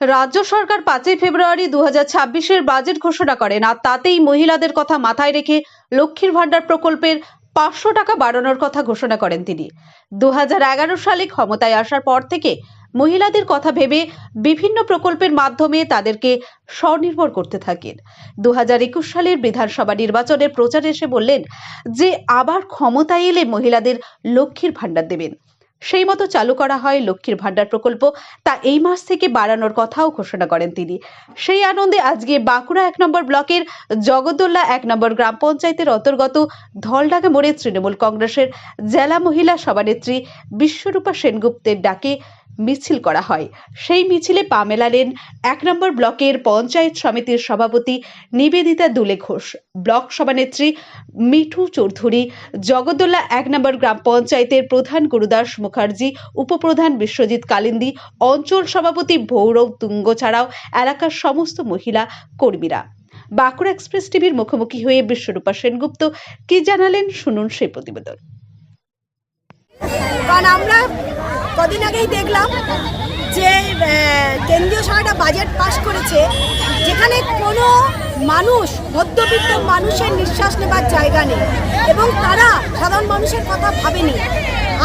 রাজ্য সরকার 5ই ফেব্রুয়ারি 2026-এর বাজেট ঘোষণা করেন, আর তাতেই মহিলাদের কথা মাথায় রেখে লক্ষ্মীর ভান্ডার প্রকল্পের 500 টাকা বাড়ানোর কথা ঘোষণা করেন তিনি। 2011 সালে ক্ষমতায় আসার পর থেকে মহিলাদের কথা ভেবে বিভিন্ন প্রকল্পের মাধ্যমে তাদেরকে স্বনির্ভর করতে থাকেন। 2021 সালের বিধানসভা নির্বাচনের প্রচারে এসে বললেন যে আবার ক্ষমতায় এলে মহিলাদের লক্ষ্মীর ভান্ডার দেবেন। সেই মতো চালু করা হয় লক্ষ্মীর ভান্ডার প্রকল্প, তা এই মাস থেকে বাড়ানোর কথাও ঘোষণা করেন তিনি। সেই আনন্দে আজকে বাঁকুড়া 1 নম্বর ব্লকের জগদ্দোল্লা 1 নম্বর গ্রাম পঞ্চায়েতের অন্তর্গত ধলডাঙ্গা মোড়ে তৃণমূল কংগ্রেসের জেলা মহিলা সভানেত্রী বিশ্বরূপা সেনগুপ্তের ডাকে মিছিল করা হয়। সেই মিছিলে পা মেলালেন 1 নম্বর ব্লকের পঞ্চায়েত সমিতির সভাপতি নিবেদিতা দুলে ঘোষ, ব্লক সভানেত্রী মিঠু চৌধুরী, জগদ্দোল্লা 1 নম্বর গ্রাম পঞ্চায়েতের প্রধান গুরুদাস মুখার্জি, উপপ্রধান বিশ্বজিৎ কালিন্দী, অঞ্চল সভাপতি ভৌরব তুঙ্গ ছাড়াও এলাকার সমস্ত মহিলা কর্মীরা। বাঁকুড়া এক্সপ্রেস টিভির মুখোমুখি হয়ে বিশ্বরূপা সেনগুপ্ত কি জানালেন, শুনুন সেই প্রতিবেদন। কারণ আমরা কদিন আগেই দেখলাম যে কেন্দ্রীয় সরকার বাজেট পাস করেছে, যেখানে কোনো মানুষ, মধ্যবিত্ত মানুষের নিঃশ্বাস নেবার জায়গা নেই এবং তারা সাধারণ মানুষের কথা ভাবেনি।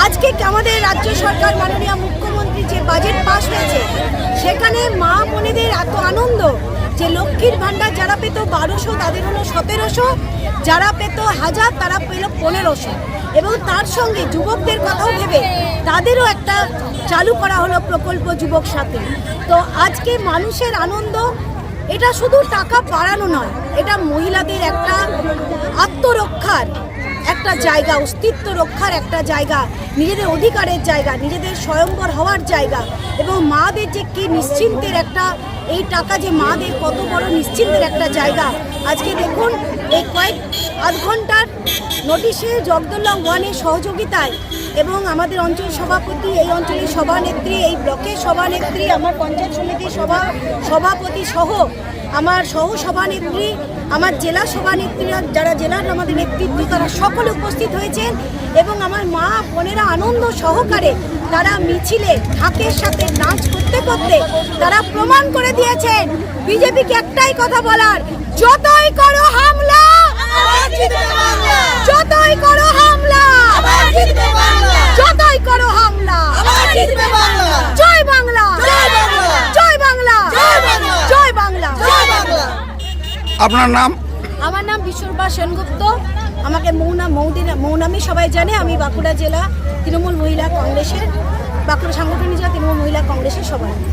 আজকে আমাদের রাজ্য সরকার মাননীয় মুখ্যমন্ত্রী যে বাজেট পাস হয়েছে, সেখানে মা বোনেদের এত আনন্দ যে লক্ষ্মীর ভান্ডার যারা পেত 1200 তাদের হলো 1700, যারা পেত 1000 তারা পেল 1500, এবং তার সঙ্গে যুবকদের কথাও ভেবে তাদেরও একটা চালু করা হলো প্রকল্প যুবক সাথী। তো আজকে মানুষের আনন্দ, এটা শুধু টাকা বাড়ানো নয়, এটা মহিলাদের একটা আত্মরক্ষার একটা জায়গা, অস্তিত্ব রক্ষার একটা জায়গা, নিজেদের অধিকারের জায়গা, নিজেদের স্বয়ম্বর হওয়ার জায়গা, এবং মাদের যে কি নিশ্চিন্তের একটা, এই টাকা যে মাদের কত বড় নিশ্চিন্তের একটা জায়গা। আজকে দেখুন এই আধ ঘন্টার নোটিশে জগদ্দোল্লা 1-এর সহযোগিতায় এবং আমাদের অঞ্চল সভাপতি, এই অঞ্চলের সভানেত্রী, এই ব্লকের সভানেত্রী, আমার পঞ্চায়েত সমিতির সভাপতি সহ আমার সহ সভানেত্রী, আমার জেলা সভানেত্রীরা, যারা জেলার আমাদের নেতৃত্ব, তারা সকলে উপস্থিত হয়েছেন এবং আমার মা বোনেরা আনন্দ সহকারে তারা মিছিলে ঢাকের সাথে নাচ করতে করতে তারা প্রমাণ করে দিয়েছেন বিজেপিকে একটাই কথা বলার, যতই করো হামলা, যতই করো হামলা, যতই করো হামলা, জয় বাংলা, জয় বাংলা, জয় বাংলা। আপনার নাম? আমার নাম বিশ্বরূপা সেনগুপ্ত, আমাকে মৌনামি সবাই জানে। আমি বাঁকুড়া জেলা তৃণমূল মহিলা কংগ্রেসের, বাঁকুড়া সাংগঠনিক জেলা তৃণমূল মহিলা কংগ্রেসের সভাপতি।